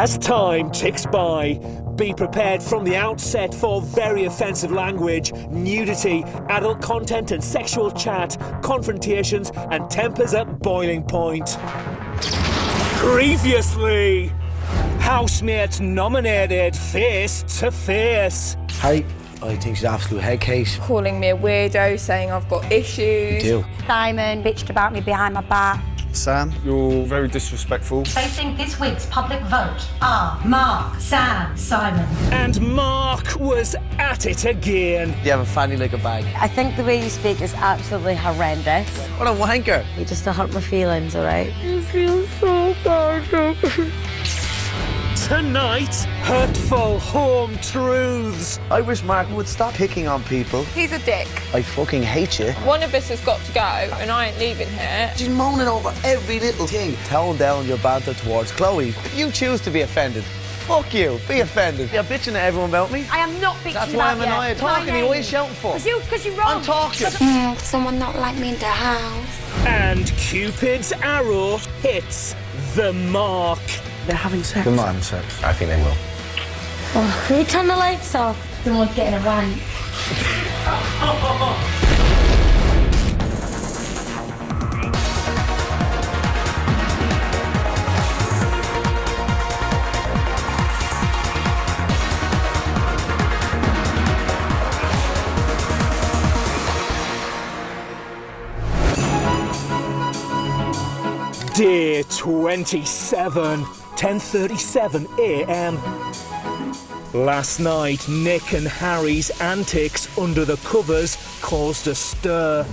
As time ticks by, be prepared from the outset for very offensive language, nudity, adult content and sexual chat, confrontations and tempers at boiling point. Previously, housemates nominated Face to Face. Harry, I think she's an absolute head case. Calling me a weirdo, saying I've got issues. You do. Simon bitched about me behind my back. Sam, you're very disrespectful. Facing this week's public vote are Mark, Sam, Simon. And Mark was at it again. You have a fanny like a bag. I think the way you speak is absolutely horrendous. What a wanker. You just to hurt my feelings, alright? Tonight, hurtful home truths. I wish Mark would stop picking on people. He's a dick. I fucking hate you. One of us has got to go, and I ain't leaving here. She's moaning over every little thing. Tone down your banter towards Chloe. If you choose to be offended, fuck you. Be offended. You're bitching at everyone about me. I am not bitching That's why I'm about annoyed. you. Talking to you, what are you shouting for? Because you're wrong. I'm talking. Someone not like me in the house. And Cupid's arrow hits the mark. They're having sex. They're not having sex. I think they will. Oh, can you turn the lights off? Someone's getting a wank. Day 27, 10:37 a.m. Last night, Nick and Harry's antics under the covers caused a stir.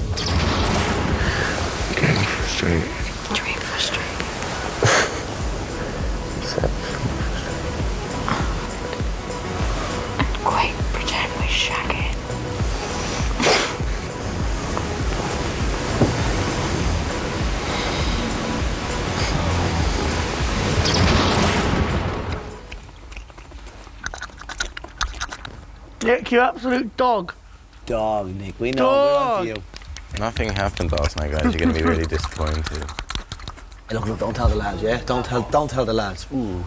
Getting frustrated. What do you mean frustrated? Quick, pretend we're shagging. Nick, you absolute dog. Dog, Nick. We know. Dog. We're on to you. Nothing happened last night, guys. You're going to be really disappointed. Hey, look, don't tell the lads, yeah? Don't tell the lads. Ooh.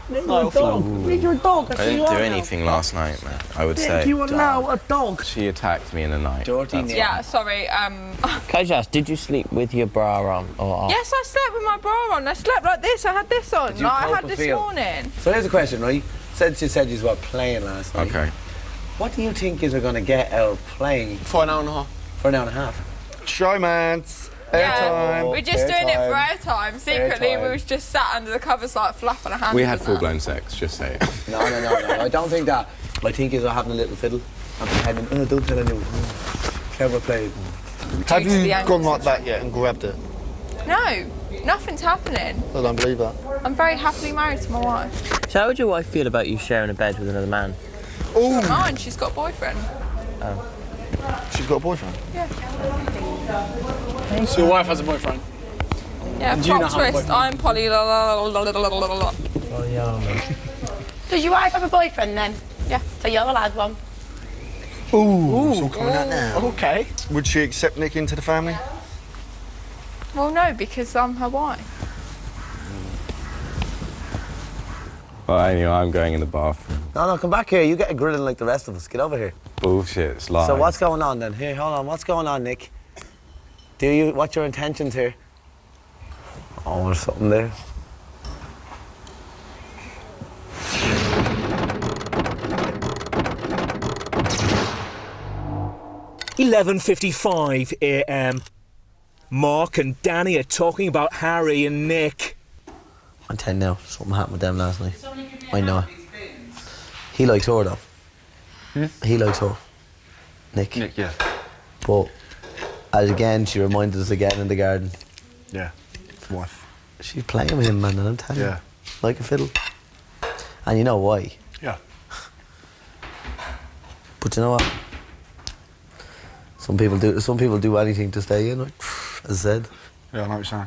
Nick, you're a dog. Nick, you're a dog. I didn't do anything last night, man. I would Nick, say. you are now a dog. She attacked me in the night. Dirty Nick. Yeah, sorry. Can I just ask, did you sleep with your bra on or off? Yes, I slept with my bra on. I slept like this. I had this on. you Like I cope had or this feel? morning. So here's a question, right? Since you said you were playing last night. Okay. What do you think you're going to get out of playing For an hour and a half. for an hour and a half? Showmans. Yeah, Airtime. we're just doing it for Airtime. airtime. Secretly, Airtime. we was just sat under the covers like flapping our hands. We had and that. full-blown sex, just say it. No. I don't think that. I think you're having a little fiddle. I'm pretending, don't tell anyone. Clever play. Have Due to you the gone angles. like that yet and grabbed it? No, nothing's happening. I don't believe that. I'm very happily married to my wife. So how would your wife feel about you sharing a bed with another man? Ooh, Mine, she's got a boyfriend. she's got a boyfriend. So your wife has a boyfriend? Yeah, Do you plot not have a twist. boyfriend? I'm Polly. Does your wife have a boyfriend then? Yeah. So you're allowed one. Ooh, it's all coming out now. Okay. Would she accept Nick into the family? Well, no, because I'm her wife. Well, anyway, I'm going in the bathroom. No, come back here. You get a grilling like the rest of us. Get over here. Bullshit, it's lies. So what's going on then? Here, hold on. What's going on, Nick? What's your intentions here? Oh, there's something there. $11:55 a.m. Mark and Danny are talking about Harry and Nick. I'm 10 now. Something happened with them last night. I know. He likes her though. He likes her. Nick. Nick, yeah. But as again, she reminded us again in the garden. Yeah. Wife. She's playing with him, man, and I'm telling Yeah. you, like a fiddle. And you know why? Yeah. But you know what? Some people do anything to stay in, like, as I said. Yeah, I know what you're saying.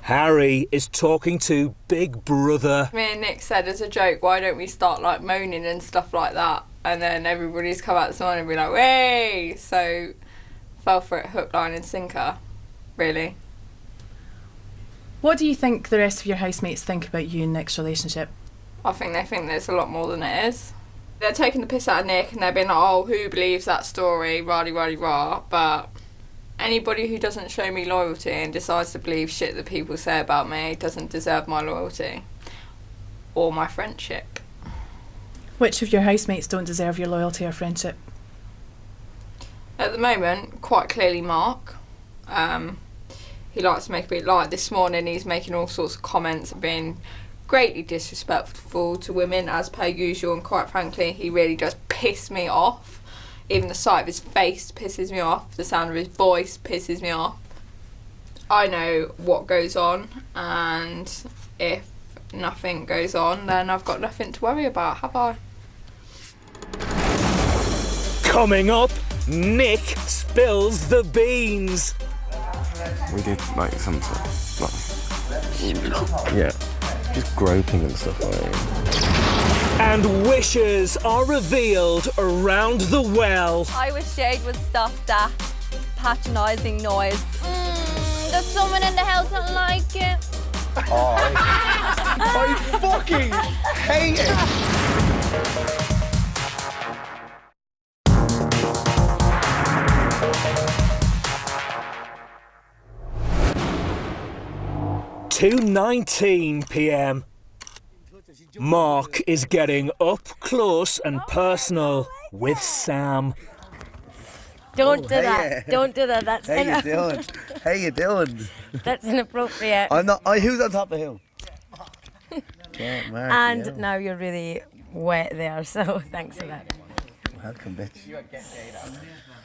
Harry is talking to Big Brother. Me and Nick said as a joke, why don't we start like moaning and stuff like that? And then everybody's come out this morning and be like, "Way!" So fell for it, hook, line, and sinker. Really. What do you think the rest of your housemates think about you and Nick's relationship? I think they think there's a lot more than it is. They're taking the piss out of Nick and they're being like, oh, who believes that story, rah-de-rah-de-rah, but anybody who doesn't show me loyalty and decides to believe shit that people say about me doesn't deserve my loyalty or my friendship. Which of your housemates don't deserve your loyalty or friendship? At the moment, quite clearly Mark. He likes to make a bit like this morning he's making all sorts of comments and being greatly disrespectful to women as per usual, and quite frankly he really does piss me off. Even the sight of his face pisses me off, the sound of his voice pisses me off. I know what goes on, and if nothing goes on then I've got nothing to worry about, have I? Coming up, Nick spills the beans. We did like some sort of, yeah, just groping and stuff like that. And wishes are revealed around the well. I wish Jade would stop that patronising noise. There's someone in the house that like it. I fucking hate it. 2:19 p.m. Mark is getting up close and personal with Sam. Don't do that. Don't do that. That's How you doing? How you doing? That's inappropriate. I'm not. Who's on top of who? Yeah, Mark, And yeah. now you're really wet there, so thanks for that. Welcome, bitch.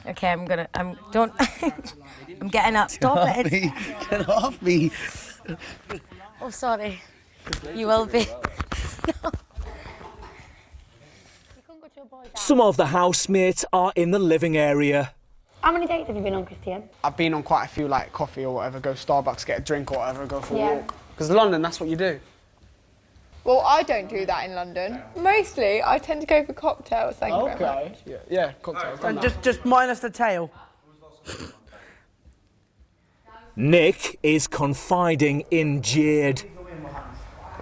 Okay, I'm don't. I'm getting up. Stop Get it. off me. Get off me. Oh, sorry. You will be. Some of the housemates are in the living area. How many dates have you been on, Christian? I've been on quite a few, like coffee or whatever, go Starbucks, get a drink or whatever, go for a Yeah. walk. Because London, that's what you do. Well, I don't do that in London. Mostly, I tend to go for cocktails, thank you very much. Yeah, cocktails. And just minus the tail. Nick is confiding in Jade.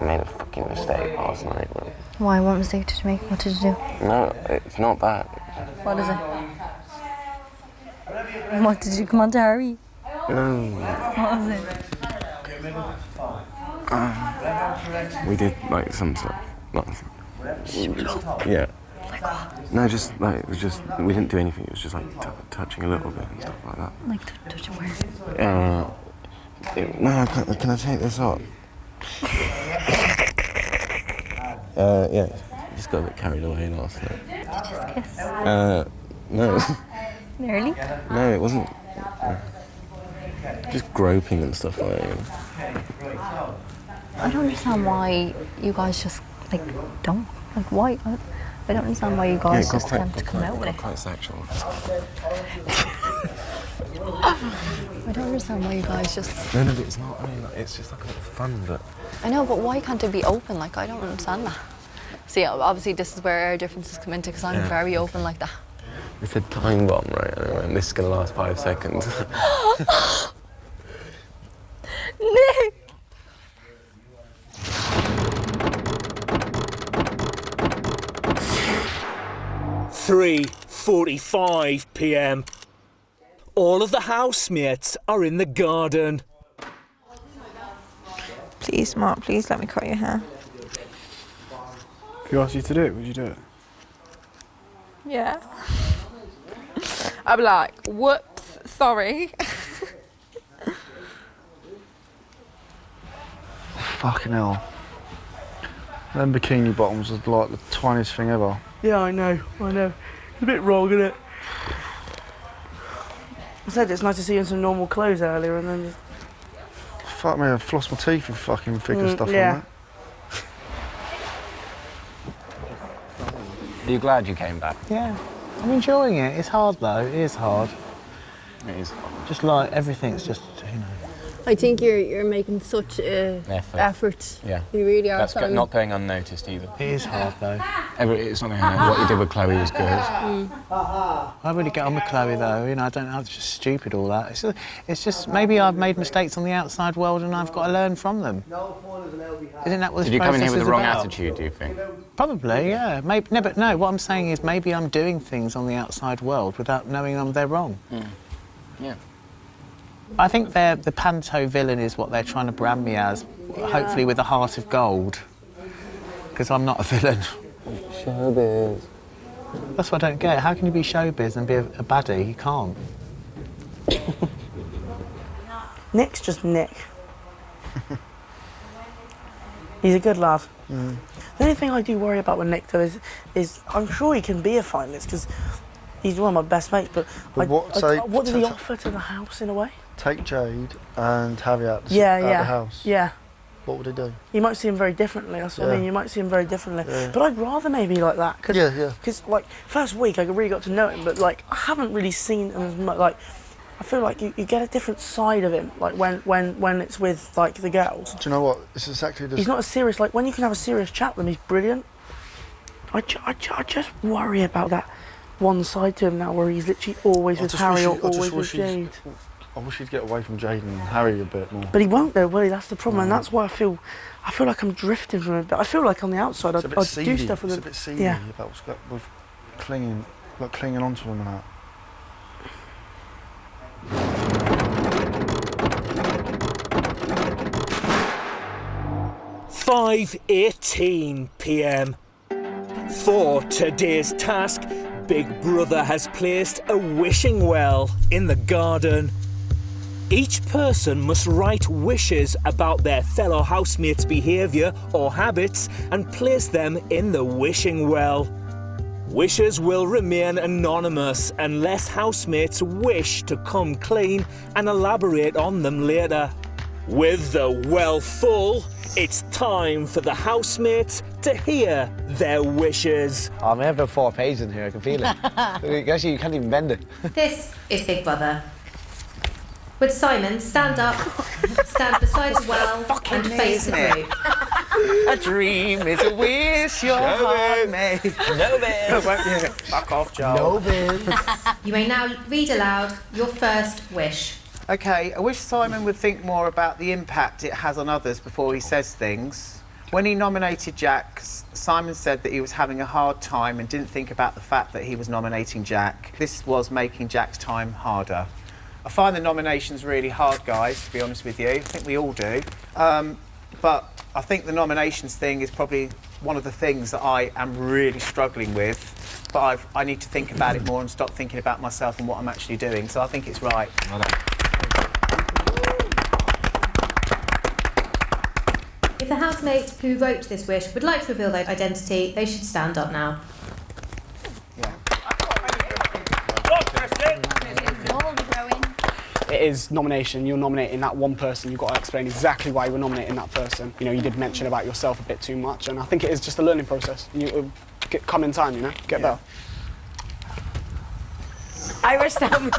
I made a fucking mistake last night. Man. Why? What mistake did you make? What did you do? No, it's not bad. What is it? What did you come on to hurry? No. What was it? We did like some sort of, yeah. Like what? No, just like it was just we didn't do anything. It was just like touching a little bit and stuff like that. Like touching where? No, can I take this off? Yeah, just got a bit carried away last night. Did you just kiss? No. Nearly? No, it wasn't. Just groping and stuff like that. I don't understand why you guys just like don't. Like why? I don't understand why you guys just tend to come out with it. Quite sexual. I don't understand why you guys just. No, but it's not. I mean, it's just like a bit of fun, but. I know, but why can't it be open? Like I don't understand that. See, obviously this is where our differences come into because I'm very open like that. It's a time bomb, right? And this is gonna last 5 seconds. Nick! (3:45 p.m. All of the housemates are in the garden. Please, Mark, please let me cut your hair. If you asked you to do it, would you do it? Yeah. I'd be like, whoops, sorry. Fucking hell. Them bikini bottoms was like the tiniest thing ever. Yeah, I know. It's a bit wrong, isn't it? I said it's nice to see you in some normal clothes earlier and then just... Fuck me, I flossed my teeth with fucking thicker stuff yeah. on that. Are you glad you came back? Yeah, I'm enjoying it. It's hard though, it is hard. It is hard. Just like everything's just, you know, I think you're making such a effort. Yeah. You really are. That's not going unnoticed either. It is hard though. It's not going on. What you did with Chloe was good. I really get on with Chloe though, you know, I don't know, it's just stupid all that. It's just maybe I've made mistakes on the outside world and I've got to learn from them. Isn't that what this process is about? Did you come in here with the wrong attitude, do you think? Probably, yeah. Maybe, no, but no, what I'm saying is maybe I'm doing things on the outside world without knowing they're wrong. Yeah. I think the panto villain is what they're trying to brand me as, hopefully with a heart of gold, because I'm not a villain. Showbiz. That's what I don't get. How can you be showbiz and be a baddie? You can't. Nick's just Nick. He's a good lad. The only thing I do worry about with Nick, though, is I'm sure he can be a finalist, because he's one of my best mates, but what did he offer to the house, in a way? Take Jade and Harry out the house. Yeah. What would he do? You might see him very differently, that's what I mean, you might see him very differently. Yeah. But I'd rather maybe like that, because like, first week I really got to know him, but like, I haven't really seen him as much, like, I feel like you get a different side of him, like when it's with like the girls. Do you know what? It's exactly the... He's not a serious, like when you can have a serious chat with him, he's brilliant. I just worry about that one side to him now where he's literally always with Harry or always with Jade. I wish he'd get away from Jade and Harry a bit more. But he won't though, will he? That's the problem, and that's why I feel like I'm drifting from him. But I feel like on the outside I do stuff with him. It's a bit seedy about what's got with clinging onto him and that. 5:18 p.m. For today's task, Big Brother has placed a wishing well in the garden. Each person must write wishes about their fellow housemates' behaviour or habits and place them in the wishing well. Wishes will remain anonymous unless housemates wish to come clean and elaborate on them later. With the well full, it's time for the housemates to hear their wishes. I may have about 4 pages in here, I can feel it. Actually, you can't even bend it. This is Big Brother. Would Simon stand up, stand beside the well, and face the group? A dream is a wish your heart made. No biz. Fuck off, Joe. No biz. You may now read aloud your first wish. OK, I wish Simon would think more about the impact it has on others before he says things. When he nominated Jack, Simon said that he was having a hard time and didn't think about the fact that he was nominating Jack. This was making Jack's time harder. I find the nominations really hard, guys, to be honest with you. I think we all do. But I think the nominations thing is probably one of the things that I am really struggling with. But I need to think about it more and stop thinking about myself and what I'm actually doing. So I think it's right. If the housemates who wrote this wish would like to reveal their identity, they should stand up now. It is nomination. You're nominating that one person. You've got to explain exactly why you were nominating that person. You know, you did mention about yourself a bit too much, and I think it is just a learning process. It'll come in time, you know, get better. I wish Sam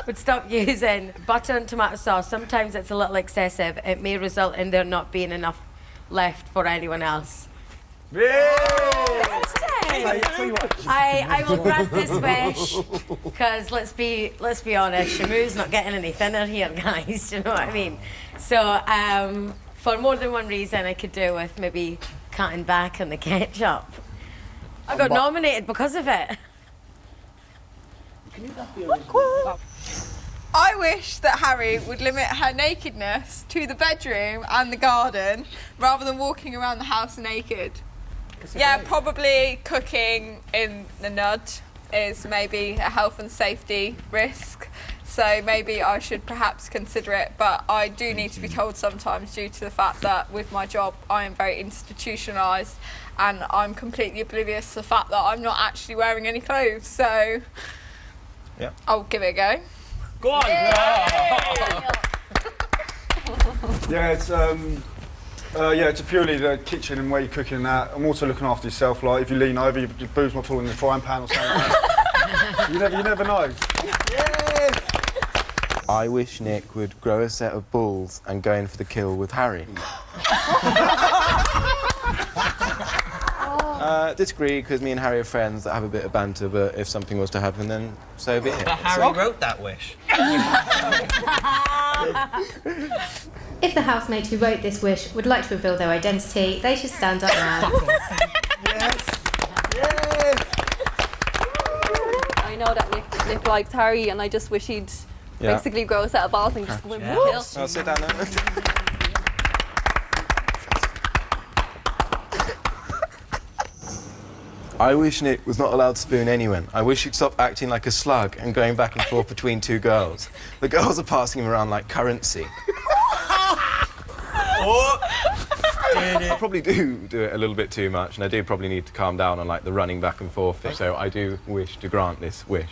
would stop using butter and tomato sauce. Sometimes it's a little excessive. It may result in there not being enough left for anyone else. I will grant this wish because let's be honest, Shamu's not getting any thinner here, guys. Do you know what I mean? So for more than one reason, I could do with maybe cutting back on the ketchup. I got nominated because of it. I wish that Harry would limit her nakedness to the bedroom and the garden rather than walking around the house naked. Yeah, probably cooking in the nud is maybe a health and safety risk. So maybe I should perhaps consider it, but I do need to be told sometimes due to the fact that with my job I am very institutionalised and I'm completely oblivious to the fact that I'm not actually wearing any clothes, so I'll give it a go. Go on! Yeah, it's purely the kitchen and where you're cooking and that. I'm also looking after yourself, like if you lean over, your boobs might fall in the frying pan or something like that. You never know. I wish Nick would grow a set of balls and go in for the kill with Harry. Disagree, because me and Harry are friends that have a bit of banter, but if something was to happen, then so be it. But Harry wrote that wish. If the housemate who wrote this wish would like to reveal their identity, they should stand up now. I know that Nick likes Harry, and I just wish he'd basically grow a set of balls and just go in for the kill. I'll sit down now. I wish Nick was not allowed to spoon anyone. I wish he'd stop acting like a slug and going back and forth between two girls. The girls are passing him around like currency. I probably do it a little bit too much, and I do probably need to calm down on like the running back and forth thing. So I do wish to grant this wish.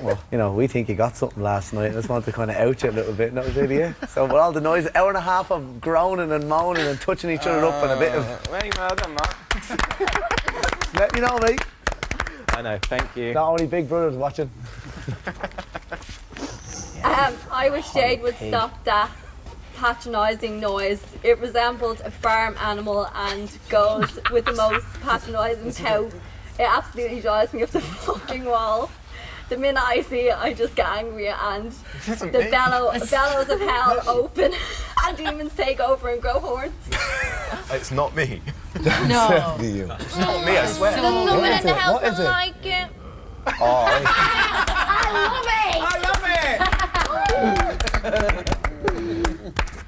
Well, you know, we think you got something last night. I just want to kind of out you a little bit, and that was really it. So with all the noise, hour and a half of groaning and moaning and touching each other up and a bit of... Very well done, Mark. Let you know, mate. I know, thank you. Not only Big Brother's watching. I wish Jade would stop that patronising noise. It resembles a farm animal and goes with the most patronising tout. It absolutely drives me up the fucking wall. The minute I see it, I just get angry, and the bellows of hell open and demons take over and grow horns. It's not me. No. It's not me, I swear. There's someone in the house that like it. Oh,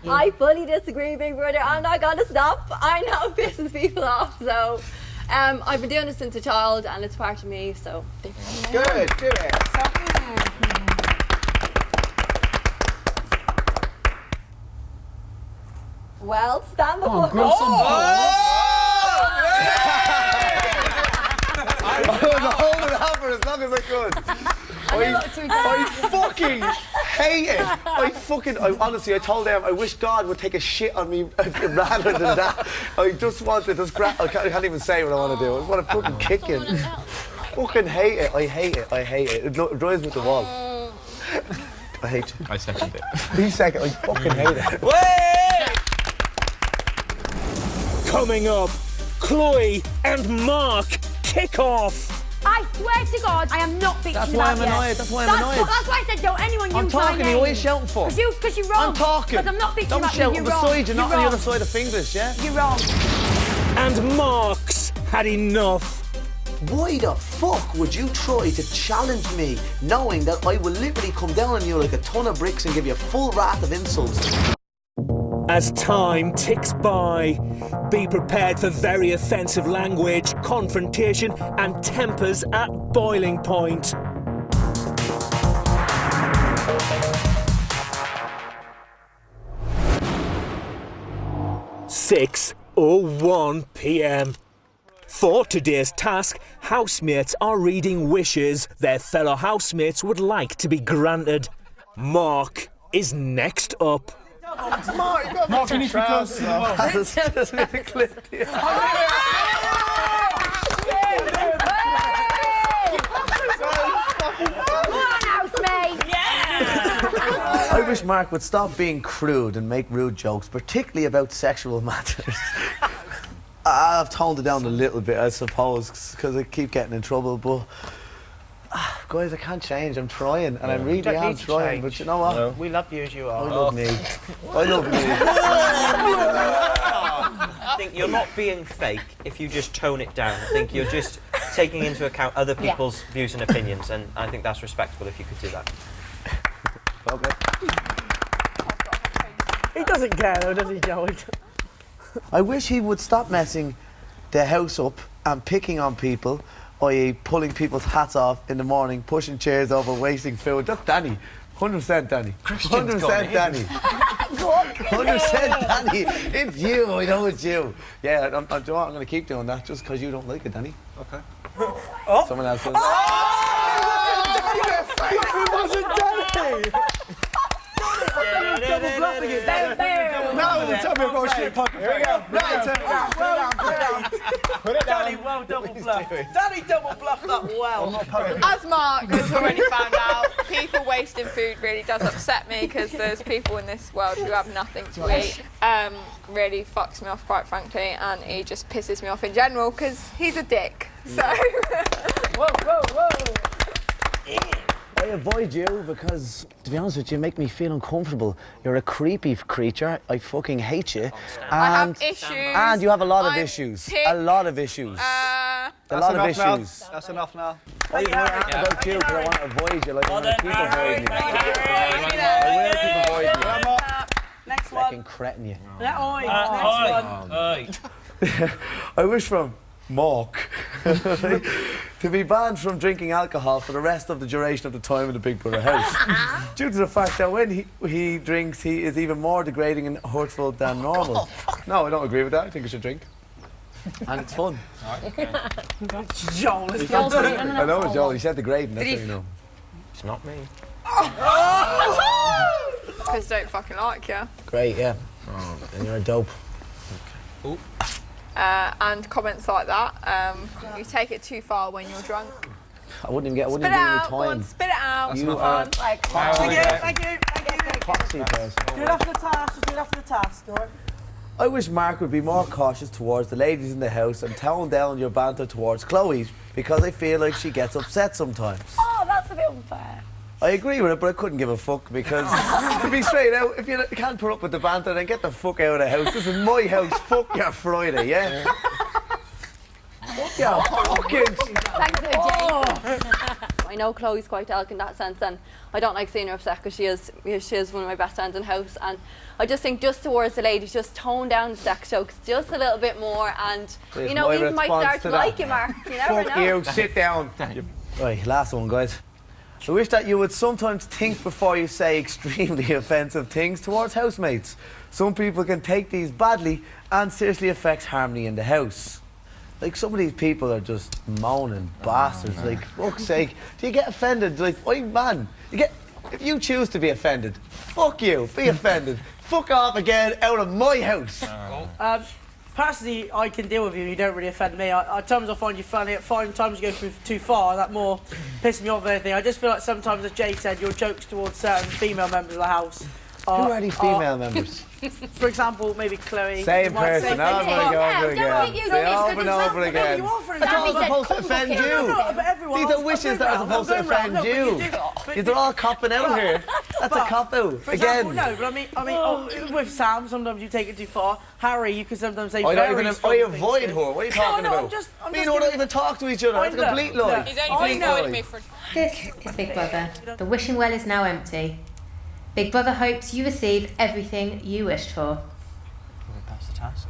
I fully disagree, Big Brother. I'm not gonna stop. I know it pisses people off, so I've been doing it since a child, and it's part of me. So good, do it. Well, stand the fuck grow up. some balls. I was holding it out for as long as I could. I fucking hate it. I honestly, I told them I wish God would take a shit on me rather than that. I just want to I can't even say what I want to do. I just want to fucking kick him. Fucking hate it. I hate it. I hate it. It drives me to the wall. I hate you. I second it. You second. I fucking hate it. Coming up, Chloe and Mark kick off. I swear to God, I am not bitching That's about why I'm you. annoyed. That's why I'm annoyed. That's why I said don't anyone use I'm talking. my name. What are you shouting for? Because you're wrong. I'm talking. Because I'm not bitching Don't about shout you. on You're the wrong. side. You're not on the wrong. other side of fingers, yeah? You're wrong. And Mark's had enough. Why the fuck would you try to challenge me knowing that I will literally come down on you like a ton of bricks and give you a full wrath of insults? As time ticks by, be prepared for very offensive language, confrontation, and tempers at boiling point. (6:01 p.m). For today's task, housemates are reading wishes their fellow housemates would like to be granted. Mark is next up. Mark, you need to be close to the wall. I wish Mark would stop being crude and make rude jokes, particularly about sexual matters. I've toned it down a little bit, I suppose, because I keep getting in trouble, but guys, I can't change. I'm trying, and I really am trying, but you know what? No. We love you as you are. I love me. I love me. I think you're not being fake if you just tone it down. I think you're just taking into account other people's views and opinions, and I think that's respectable if you could do that. Okay. He doesn't care though, does he, Joey? I wish he would stop messing the house up and picking on people, i.e. pulling people's hats off in the morning, pushing chairs over, wasting food. That's Danny. 100% Danny. 100% Danny. 100% Danny. It's you. I know it's you. Yeah, I'm going to keep doing that just because you don't like it, Danny. Okay. Oh. Someone else does. It wasn't Danny. Double bluffing it. That was tell me I've got a shit poker face. Here we go. Put it down. Danny, well double bluffed. Danny double bluffed that well. As Mark has already found out, people wasting food really does upset me because there's people in this world who have nothing to eat. Really fucks me off, quite frankly, and he just pisses me off in general because he's a dick. So. Whoa. I avoid you because, to be honest with you, make me feel uncomfortable. You're a creepy creature. I fucking hate you. I have issues. And you have a lot of issues. A lot of issues. A lot of issues. That's enough now. I worry about you because I want to avoid you like when people avoid me. I will keep avoiding you. Next one. Fucking cretin you. Next one. I wish from Mark to be banned from drinking alcohol for the rest of the duration of the time in the Big Brother house, due to the fact that when he drinks, he is even more degrading and hurtful than normal. No, I don't agree with that. I think I should drink. And it's fun. Joel, I know it's Joel. He said degrading. That's how you know. It's not me. Because don't fucking like you. Great, yeah. And you're a dope. Okay. And comments like that, you take it too far when you're drunk. I wouldn't even get. Spit it out. Go on, spit it out. You are. Like, Thank you. Foxy person. Do it after the task. Just do it after the task, alright? I wish Mark would be more cautious towards the ladies in the house and tone down your banter towards Chloe because I feel like she gets upset sometimes. Oh, that's a bit unfair. I agree with it, but I couldn't give a fuck because, to be straight out, if you can't put up with the banter, then get the fuck out of the house. This is my house. Fuck your Friday, yeah? Fuck your fucking... Thanks for Jane. I know Chloe's quite dark in that sense, and I don't like seeing her upset because she is one of my best friends in the house, and I just think just towards the ladies, just tone down the sex jokes just a little bit more, and There's you know, my even might start to that. like you, Mark. You never Fuck know. you, sit down. Right, last one, guys. I wish that you would sometimes think before you say extremely offensive things towards housemates. Some people can take these badly and seriously affects harmony in the house. Like, some of these people are just moaning bastards. Like, fuck's sake. Do you get offended? Like, man, if you choose to be offended, fuck you, be offended. Fuck off again, out of my house. Personally, I can deal with you. You don't really offend me. At times I find you funny. At times you go too far. That more pisses me off than anything. I just feel like sometimes, as Jay said, your jokes towards certain female members of the house. Who are these female members? For example, maybe Chloe. Same person, over and over again. Over and over again. That's all supposed to offend you. These are wishes that are supposed to offend you. You're all copping out here. That's a cop out. Again. No, but I mean, with Sam, sometimes you take it too far. Harry, you can sometimes say I her. avoid her. What are you talking about? Me and her don't even talk to each other. It's a complete lie. He's only avoided me for... This is Big Brother. The wishing well is now empty. Big Brother hopes you receive everything you wished for. That's the task.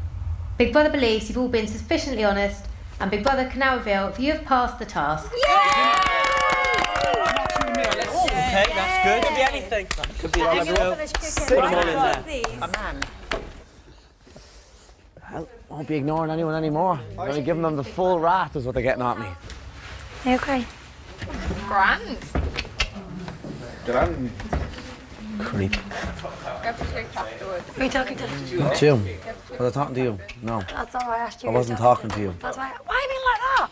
Big Brother believes you've all been sufficiently honest, and Big Brother can now reveal if you have passed the task. Okay, that's good. Could be anything. Could be put them all in there. A man. I won't be ignoring anyone anymore. I'm only giving them the full wrath is what they're getting at me. Are you okay? Grand. Creep. Go for drinks afterwards. Who are you talking to? To you. Was I talking to you? No. That's all I asked you. I wasn't talking to you. That's why. Why are you being like that?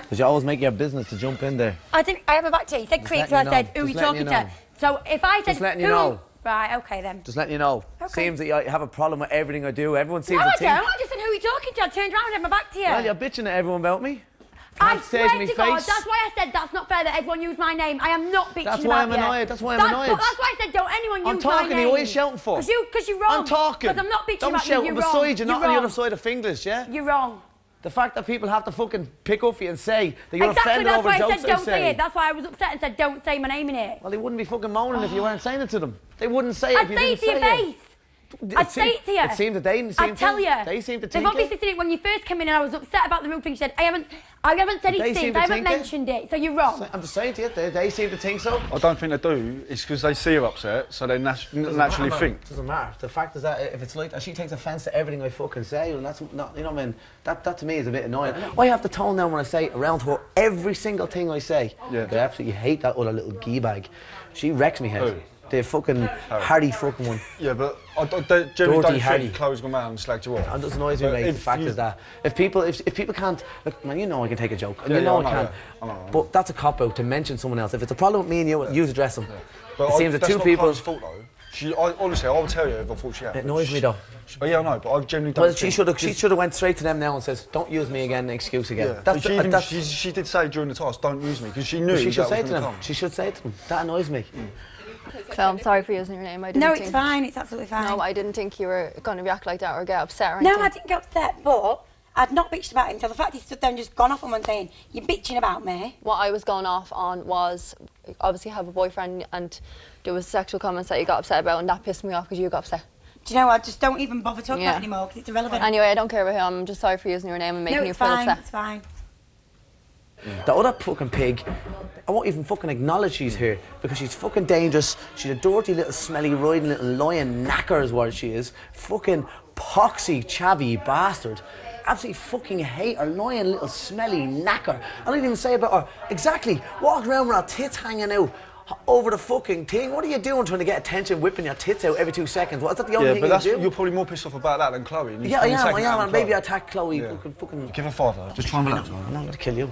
Because you always make your business to jump in there. I have a back to you. You said creep, so I said, who are you talking to? So if I said, Just letting you who? know. Right, okay then. Just letting you know. Okay. Seems that you have a problem with everything I do. Everyone seems No, to I think. don't. I just said, who are you talking to? I turned around and had my back to you. Well, you're bitching at everyone about me. I Can't say swear to me to God, face. that's why I said that's not fair that everyone used my name. I am not bitching That's why I'm about you. annoyed. That's why I'm annoyed. That's why I said don't anyone use my name. I'm talking to you. What are you shouting for? Because you're wrong. I'm talking. Because I'm not bitching Don't about shout. you. I'm You're wrong. beside you, not on the other side of Finglas, yeah? You're wrong. The fact that people have to fucking pick up for you and say that you're Exactly, offended that's over why I jokes said don't say it. That's why I was upset and said don't say my name in it. Well, they wouldn't be fucking moaning if you weren't saying it to them. They wouldn't say it I'd if you say didn't it to your say face. it. I'd say it to you. It seems that they seem I'd tell you. They seem to They've think it. obviously seen it when you first came in and I was upset about the room thing. She said, I haven't said They these seem things, to I haven't think it. mentioned it, so you're wrong. I'm just saying to you, they seem to think so. I don't think they do. It's because they see her upset, so they naturally think. Doesn't matter. The fact is that if it's like that, she takes offence to everything I fucking say, and that's not, you know what I mean? That to me is a bit annoying. I have to tone down when I say around her every single thing I say. Yeah. I absolutely hate that other little gee bag. She wrecks me head. The fucking Harry fucking one. Yeah, but I generally don't Harry. think Chloe's gone round and slagged you off. That doesn't annoy me, mate. The fact is that if people can't look, man, you know I can take a joke, and you know I can. But that's a cop out to mention someone else. If it's a problem with me and you address them. But it seems that two people. That's not Chloe's fault though. Honestly, I would tell you if I thought she had. It annoys me though. Oh, yeah, I know, but I genuinely don't. Well, she should have went straight to them now and says, "Don't use me again." Excuse again. Yeah. She did say during the task, "Don't use me," because she knew. She should say to them. She should say to them. That annoys me. Chloe, I'm sorry for using your name. I didn't No, think, it's fine. It's absolutely fine. No, I didn't think you were going to react like that or get upset or No, anything. I didn't get upset, but I'd not bitched about him until the fact he stood there and just gone off on one saying, "You're bitching about me." What I was going off on was, obviously you have a boyfriend and there was sexual comments that you got upset about and that pissed me off because you got upset. Do you know, I just don't even bother talking about it anymore because it's irrelevant. Anyway, I don't care about him. I'm just sorry for using your name and making you feel upset. It's fine. The other fucking pig, I won't even fucking acknowledge she's here because she's fucking dangerous. She's a dirty little smelly riding little lion knacker is what she is. Fucking poxy chavvy bastard. Absolutely fucking hate her, lying little smelly knacker. I didn't even say about her. Exactly, walking around with her tits hanging out over the fucking thing. What are you doing trying to get attention, whipping your tits out every 2 seconds? What, is that the only thing you do? You're probably more pissed off about that than Chloe. Yeah, I am, and maybe I attack Chloe. Yeah. Fucking... Give her 5 though. Just try and relax. I'm not going to kill you.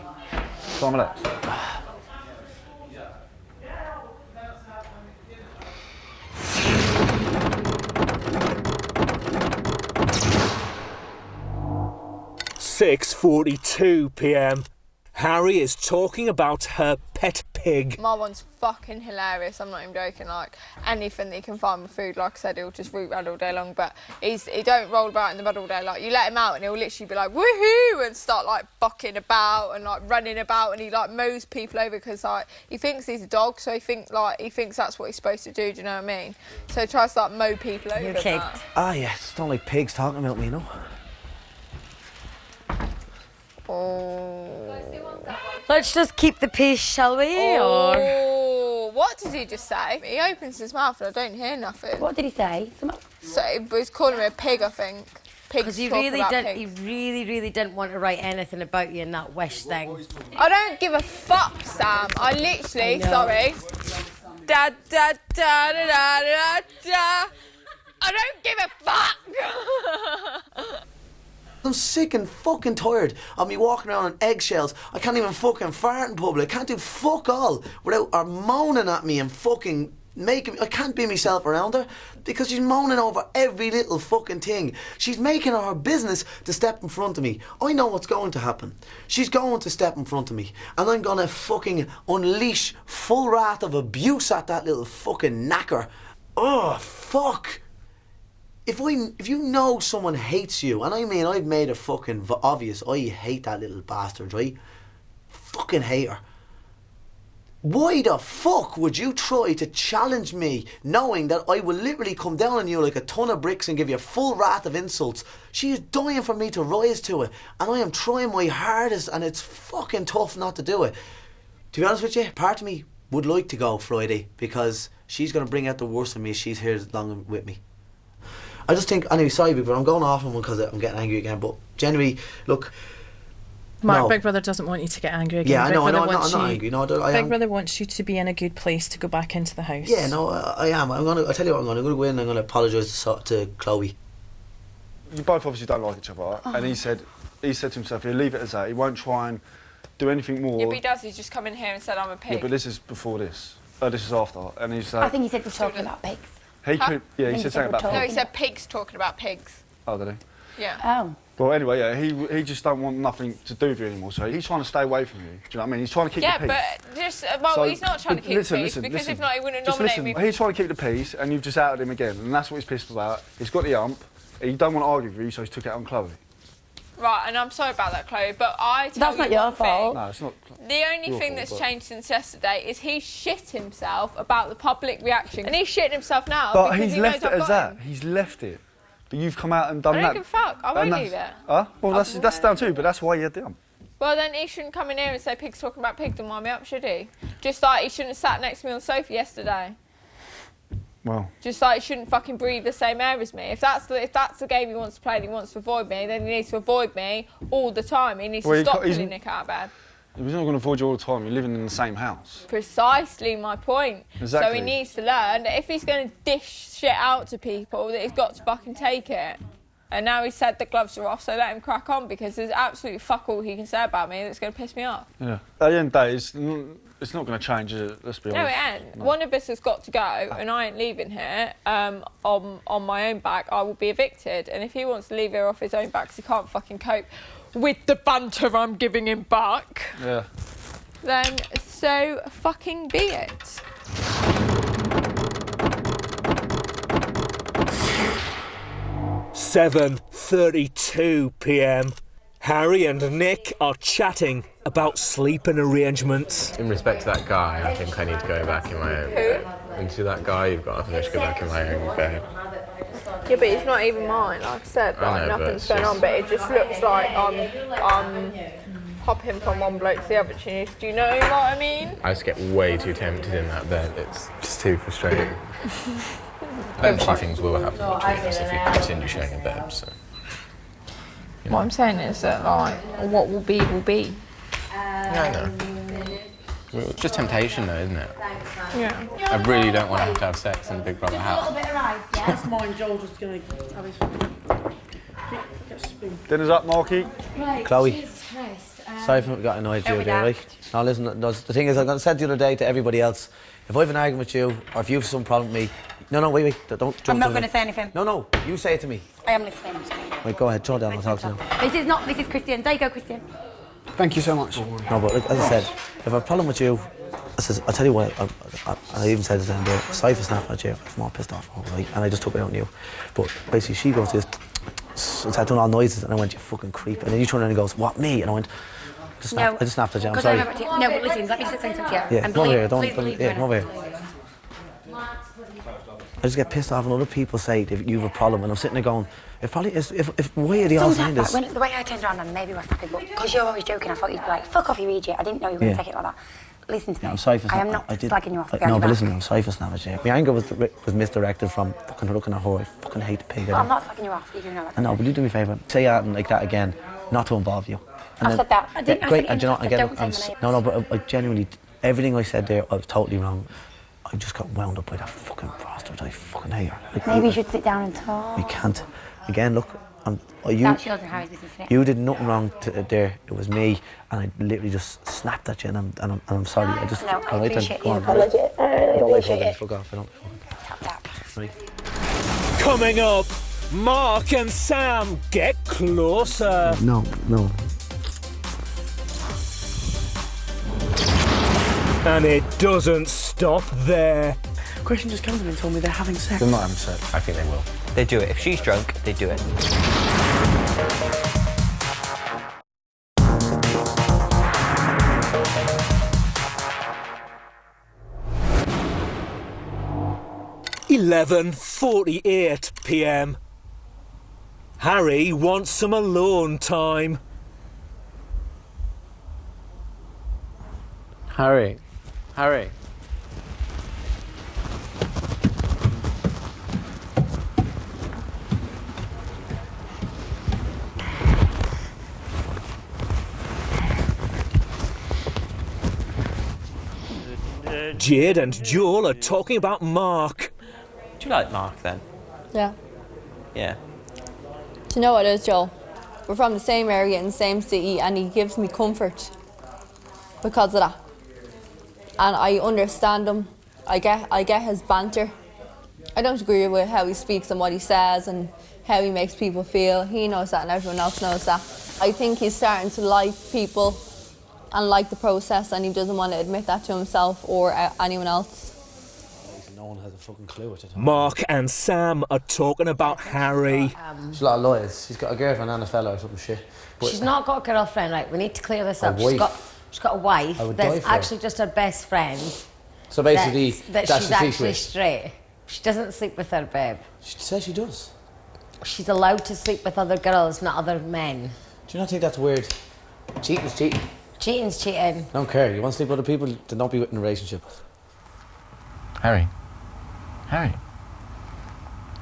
Try and relax. .42 p.m. Harry is talking about her pet pig. My one's fucking hilarious, I'm not even joking. Like, anything that he can find with food, like I said, he'll just root around all day long, but he don't roll about in the mud all day. Like, you let him out and he'll literally be like, woohoo, and start like bucking about and like running about, and he like mows people over because like he thinks he's a dog, so he thinks that's what he's supposed to do you know what I mean? So he tries to like mow people over. Okay. Ah yes, don't like pigs talking about me, no? Let's just keep the peace, shall we? Oh, what did he just say? He opens his mouth and I don't hear nothing. What did he say? So he was calling me a pig, I think. Because he really didn't want to write anything about you in that wish thing. I don't give a fuck, Sam. I literally, sorry. Da da da da da da da. I don't give a fuck. I'm sick and fucking tired of me walking around on eggshells. I can't even fucking fart in public. I can't do fuck all without her moaning at me and fucking making me... I can't be myself around her because she's moaning over every little fucking thing. She's making it her business to step in front of me. I know what's going to happen. She's going to step in front of me and I'm gonna fucking unleash full wrath of abuse at that little fucking knacker. Oh, fuck. If you know someone hates you, and I mean I've made it fucking obvious, I hate that little bastard, right? Fucking hate her. Why the fuck would you try to challenge me knowing that I will literally come down on you like a ton of bricks and give you a full wrath of insults? She is dying for me to rise to it, and I am trying my hardest, and it's fucking tough not to do it. To be honest with you, part of me would like to go Friday because she's going to bring out the worst of me if she's here along with me. I just think, anyway, sorry, but I'm going off on one because I'm getting angry again, but generally, look... Mark, no. Big Brother doesn't want you to get angry again. Yeah, I know, I'm not angry. No, Big Brother wants you to be in a good place to go back into the house. Yeah, no, I am. I tell you what, I'm going to go in and I'm going to apologise to Chloe. You both obviously don't like each other, and he said to himself, he'll leave it as that. He won't try and do anything more. Yeah, but he does. He's just come in here and said, I'm a pig. Yeah, but this is before this. This is after. And he's like... I think he said we're talking about pigs. He could... Yeah, he said something about pigs. No, he said pigs talking about pigs. Oh, did he? Yeah. Oh. Well, anyway, yeah, he just don't want nothing to do with you anymore, so he's trying to stay away from you. Do you know what I mean? He's trying to keep the peace. Yeah, but just... Well, he's not trying to keep the peace, because if not, he wouldn't nominate me. He's trying to keep the peace, and you've just outed him again, and that's what he's pissed about. He's got the ump, he don't want to argue with you, so he's took it out on Chloe. Right, and I'm sorry about that, Chloe, but I tell That's not your fault. No, it's not. The only thing that's changed since yesterday is he shit himself about the public reaction. And he's shitting himself now. But he's left it as that. He's left it. But you've come out and done that. I don't give a fuck. I won't leave it. Huh? Well, that's down too, but that's why you had the ump. Well, then he shouldn't come in here and say pigs talking about pigs and wind me up, should he? Just like he shouldn't have sat next to me on the sofa yesterday. Well. Just like he shouldn't fucking breathe the same air as me. If that's the game he wants to play and he wants to avoid me, then he needs to avoid me all the time. He needs to stop pulling Nick out of bed. He's not going to avoid you all the time. You're living in the same house. Precisely my point. Exactly. So he needs to learn that if he's going to dish shit out to people, that he's got to fucking take it. And now he's said the gloves are off, so let him crack on, because there's absolutely fuck all he can say about me that's going to piss me off. Yeah. At the end of the day, it's not going to change, is it? Let's be honest. No, it ain't. No. One of us has got to go, and I ain't leaving here on my own back. I will be evicted. And if he wants to leave here off his own back because he can't fucking cope with the banter I'm giving him back, then so fucking be it. 7:32 p.m. Harry and Nick are chatting about sleeping arrangements. In respect to that guy, I think I need to go back in my own bed. And to that guy you've got, I think I should go back in my own bed. Yeah, but it's not even mine. Like I said, like, nothing's going on, but it just looks like I'm hopping from one bloke to the other. Do you know what I mean? I just get way too tempted in that bed. It's just too frustrating. Eventually things will happen between us if you continue sharing a bed, so... What I'm saying is that, like, what will be, will be. Yeah, I know. Well, it's just temptation, though, isn't it? Yeah. I really don't want to have sex in Big Brother house. That's mine. Joel's just going to have his... Dinner's up, Marky. Right, Chloe. Sorry if I got annoyed you there, right? No, listen, the thing is, I said the other day to everybody else, if I have an argument with you, or if you have some problem with me, no, wait, don't jump. I'm not going to say anything. No, you say it to me. I am listening. Wait, go ahead, throw down, I'll talk to you. This is Christian. There you go, Christian. Thank you so much. No, but like, as I said, if I have a problem with you, I'll tell you what, I even said it then, but sorry for snapping at you, I'm all pissed off, right? And I just took it out on you. But basically, she goes to this, so I done all noises, and I went, you fucking creep. And then you turn around and goes, what, me? And I went, I just snapped at you, I'm sorry. No, but listen, let me say something to you. Yeah, come over here, come over here. I just get pissed off when other people say that you have a problem, and I'm sitting there going, if why are they all saying this? The way I turned around and maybe was snapping, but because you're always joking, I thought you'd be like, fuck off, you idiot. I didn't know you were going to take it like that. Listen to me. I'm sorry for snapping. I am not slagging you off. No, but listen, I'm sorry for snapping at you. My anger was misdirected from fucking looking at her. I fucking hate the pig. Well, I'm not slagging you off, you do know that. I know, but you do me a favour. Say something like that again, not to involve you. I said that. I didn't. Great, and you know, again, no, but I genuinely, everything I said there, I was totally wrong. I just got wound up by that fucking prostitute. I fucking hate her. Like, maybe you should sit down and talk. We can't. Again, look, you did nothing wrong there. It was me, and I literally just snapped at you, and I'm sorry. I just. No, I appreciate you. I don't like holding. Fuck off. I don't. Tap. Right. Coming up, Mark and Sam get closer. No. And it doesn't stop there. Christian just came to me and told me they're having sex. They're not having sex. I think they will. They do it. If she's drunk, they do it. (11:48 p.m. Harry wants some alone time. Harry. Jade and Joel are talking about Mark. Do you like Mark then? Yeah. Yeah. Do you know what it is, Joel? We're from the same area in the same city, and he gives me comfort because of that. And I understand him. I get his banter. I don't agree with how he speaks and what he says and how he makes people feel. He knows that and everyone else knows that. I think he's starting to like people and like the process, and he doesn't want to admit that to himself or anyone else. No one has a fucking clue what to talk. Mark and Sam are talking about Harry. She's a lot of lawyers. She's got a girlfriend and a fella or something shit. But she's not got a girlfriend, right? We need to clear this up. She's got a wife that's actually just her best friend. So basically, she's actually straight. She doesn't sleep with her babe. She says she does. She's allowed to sleep with other girls, not other men. Do you not think that's weird? Cheating's cheating. Cheating's cheating. I don't care. You want to sleep with other people, then don't be in a relationship. Harry.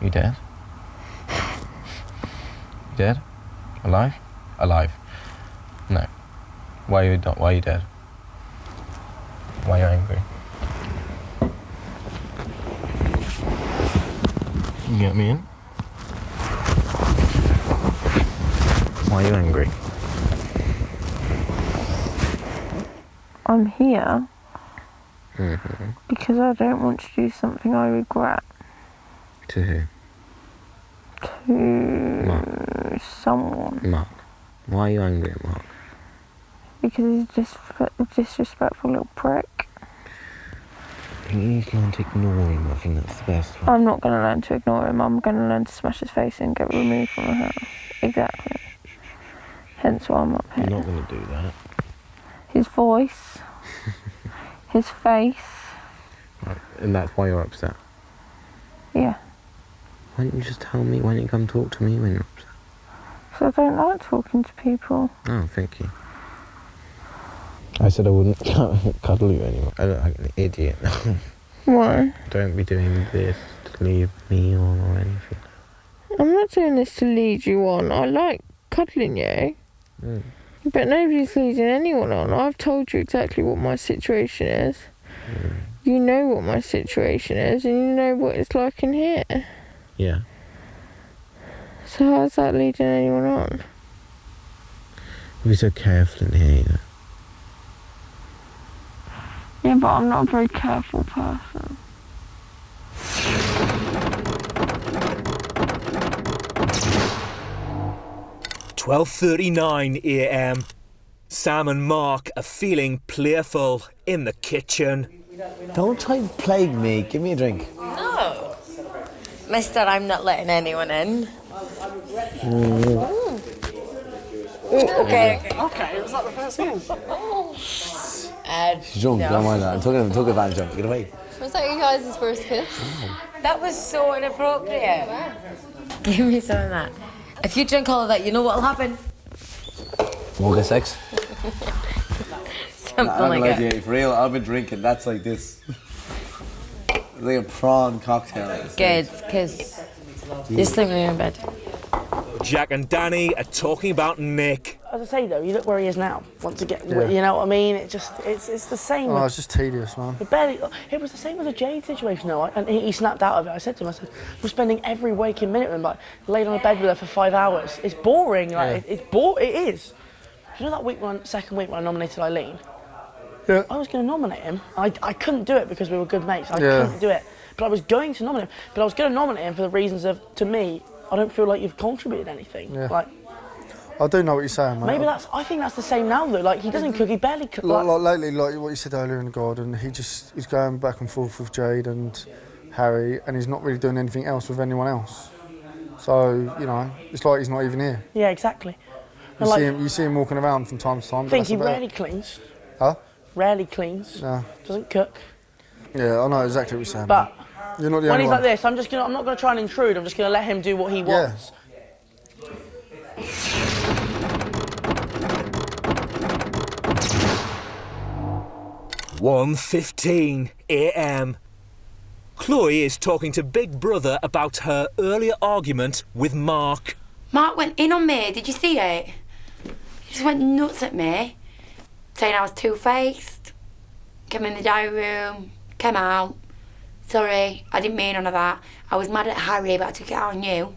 You dead? You dead? Alive? No. Why are you dead? Why are you angry? You get me in? Why are you angry? I'm here Mm-hmm. because I don't want to do something I regret. To who? To someone. Mark. Why are you angry at Mark? Because he's just a disrespectful little prick. You need to learn to ignore him. I think that's the best one. I'm not going to learn to ignore him. I'm going to learn to smash his face in and get removed from the house. Exactly. Hence why I'm up here. You're not going to do that. His voice. His face. Right. And that's why you're upset? Yeah. Why don't you just tell me? Why don't you come talk to me when you're upset? So I don't like talking to people. Oh, thank you. I said I wouldn't cuddle you anymore. I look like an idiot. Why? Don't be doing this to leave me on or anything. I'm not doing this to lead you on. I like cuddling you. Mm. But nobody's leading anyone on. I've told you exactly what my situation is. Mm. You know what my situation is, and you know what it's like in here. Yeah. So how's that leading anyone on? You're so careful in here, you know. Yeah, but I'm not a very careful person. "12:39 a.m. Sam and Mark are feeling playful in the kitchen. Don't try and plague me. Give me a drink. No. Mister, I'm not letting anyone in. Okay. Okay, was that the first one? She's drunk, no. don't mind that. I took advantage of it. Get away. Was that you guys' first kiss? That was so inappropriate. Give me some of that. If you drink all of that, you know what'll happen? Won't get sex? Something I'm like like that. you, for real, I've been drinking. That's like this. It's like a prawn cocktail. Good, because just leave me in bed. Jack and Danny are talking about Nick. As I say though, you look where he is now. Once again, you know what I mean? It's the same. Oh, it's just tedious, man. It was the same with the Jade situation though, and he snapped out of it. I said to him, we're spending every waking minute with him, like, laid on a bed with her for 5 hours. It's boring, like, it is. You know that second week when I nominated Eileen? Yeah. I was going to nominate him. I couldn't do it because we were good mates. I couldn't do it. But I was going to nominate him. But I was going to nominate him for the reasons of, to me, I don't feel like you've contributed anything. Yeah. Like, I do know what you're saying, mate. maybe I think that's the same now though. Like, he doesn't cook, he barely cooks. Like lately, like what you said earlier in the garden, he's going back and forth with Jade and Harry, and he's not really doing anything else with anyone else. So, you know, it's like he's not even here. Yeah, exactly. You see him walking around from time to time. I think he rarely cleans. Huh? Rarely cleans. Yeah. Doesn't cook. Yeah, I know exactly what you're saying. But you're not the when only he's one. like this, I'm not going to try and intrude. I'm just going to let him do what he wants. 1:15 a.m. Chloe is talking to Big Brother about her earlier argument with Mark. Mark went in on me, did you see it? He just went nuts at me, saying I was two-faced. Came in the diary room, came out. Sorry, I didn't mean none of that. I was mad at Harry, but I took it out on you.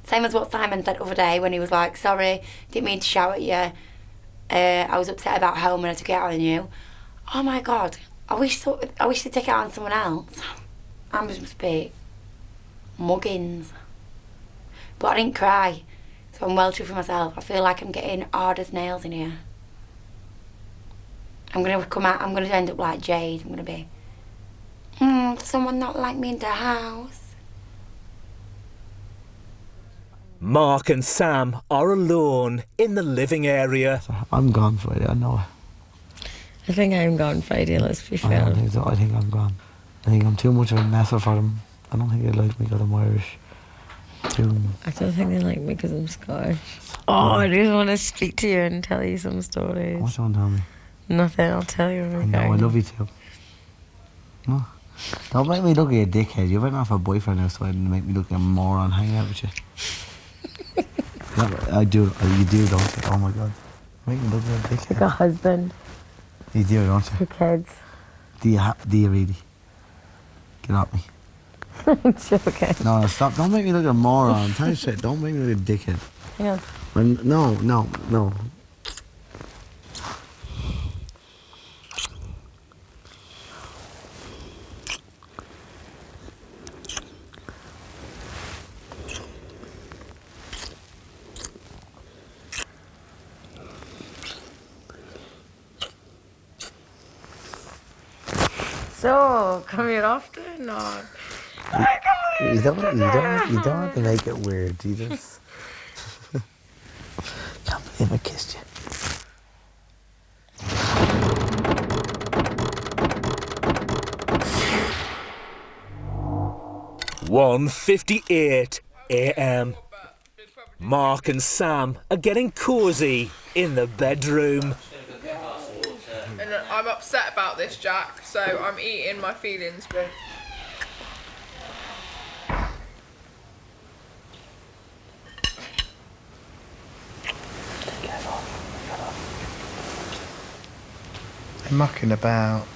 Same as what Simon said the other day when he was like, sorry, didn't mean to shout at you. I was upset about home and I took it out on you. Oh my God, I wish to take it out on someone else. I'm just must be muggins. But I didn't cry, so I'm well true for myself. I feel like I'm getting hard as nails in here. I'm gonna end up like Jade. I'm gonna be, someone not like me in the house. Mark and Sam are alone in the living area. I'm gone Friday, I know it. I think I'm gone Friday, let's be I fair. don't think so. I think I'm gone. I think I'm too much of a messer for them. I don't think they like me because I'm Irish. I don't think they like me because I'm Scottish. Oh, I just want to speak to you and tell you some stories. What do you want to tell me? Nothing, I'll tell you. I know, I love you too. No. Don't make me look like a dickhead. You better not have a boyfriend outside and make me look like a moron hanging out with you. No, I do. You do, don't you? Oh my God. Make me look like a dickhead. You got a husband. You do, don't you? Your kids. Do you really? Get off me. I'm joking. No, stop. Don't make me look like a moron. Tell you straight. Don't make me look like a dickhead. Hang on. No. So, come here often or? You don't have to make it weird. You just can't believe I kissed you. (1:58 a.m. Mark and Sam are getting cosy in the bedroom. And I'm upset about this, Jack, so I'm eating my feelings. They're mucking about.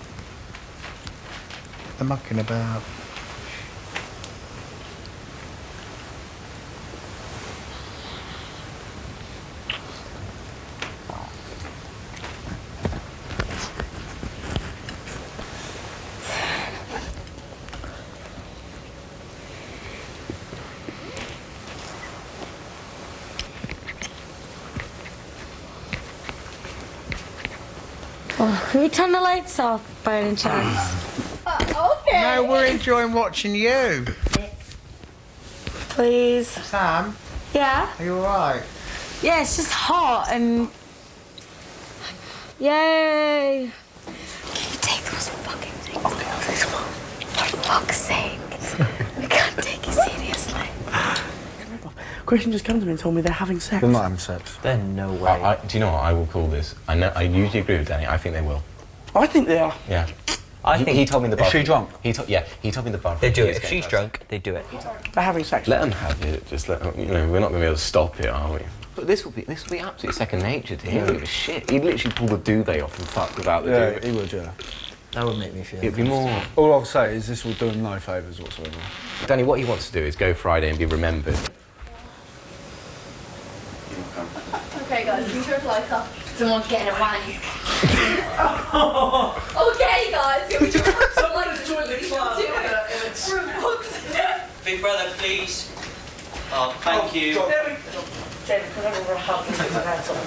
Oh, can we turn the lights off by any chance? Okay. No, we're enjoying watching you. Please. Sam? Yeah? Are you alright? Yeah, it's just hot and... Yay! Can you take those fucking things off this phone? For fuck's sake. We can't take it seriously. Christian just came to me and told me they're having sex. They're not having sex. There's no way. Do you know what? I will call this. I usually agree with Danny. I think they will. I think they are. Yeah. I think he told me in the bar. Is she drunk? He told me in the bar. They do it. If she's drunk, they do it. They're having sex. Let them have it. Just let them. We're not going to be able to stop it, are we? But this will be absolutely second nature to him. He don't give a shit. He'd literally pull the duvet off and fuck without the duvet. He would, yeah. That would make me feel. It'd be more. All I'll say is this will do him no favours whatsoever. Danny, what he wants to do is go Friday and be remembered. Okay, guys, you turn the lights off. Someone's getting a wank. Okay, guys, here we go. Big brother, please. Oh, thank you. Jamie, can I have a hug and take my hands off?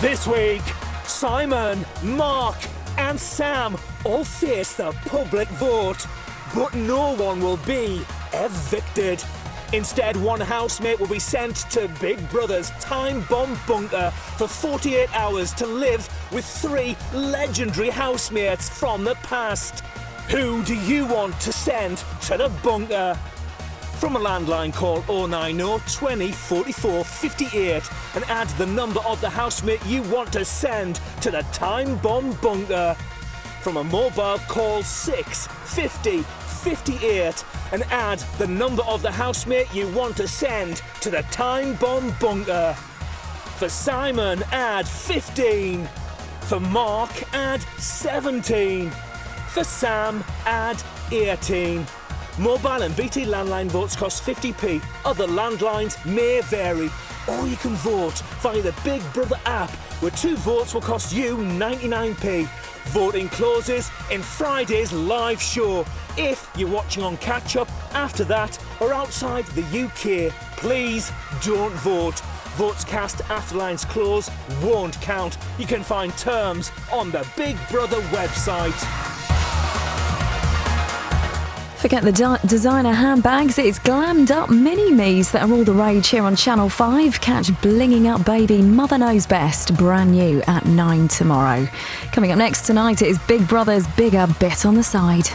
This week, Simon, Mark and Sam all face the public vote, but no one will be evicted. Instead, one housemate will be sent to Big Brother's time bomb bunker for 48 hours to live with 3 legendary housemates from the past. Who do you want to send to the bunker? From a landline, call 090 20 44 58 and add the number of the housemate you want to send to the time bomb bunker. From a mobile, call 6 50 58 and add the number of the housemate you want to send to the time bomb bunker. For Simon, add 15. For Mark, add 17. For Sam, add 18. Mobile and BT landline votes cost 50p. Other landlines may vary. Or you can vote via the Big Brother app, where 2 votes will cost you 99p. Voting closes in Friday's live show. If you're watching on catch-up after that or outside the UK, please don't vote. Votes cast after lines close won't count. You can find terms on the Big Brother website. Forget the designer handbags, it's glammed up mini-me's that are all the rage here on Channel 5. Catch Blinging Up Baby Mother Knows Best, brand new at 9 tomorrow. Coming up next tonight, it is Big Brother's Bigger Bit on the Side.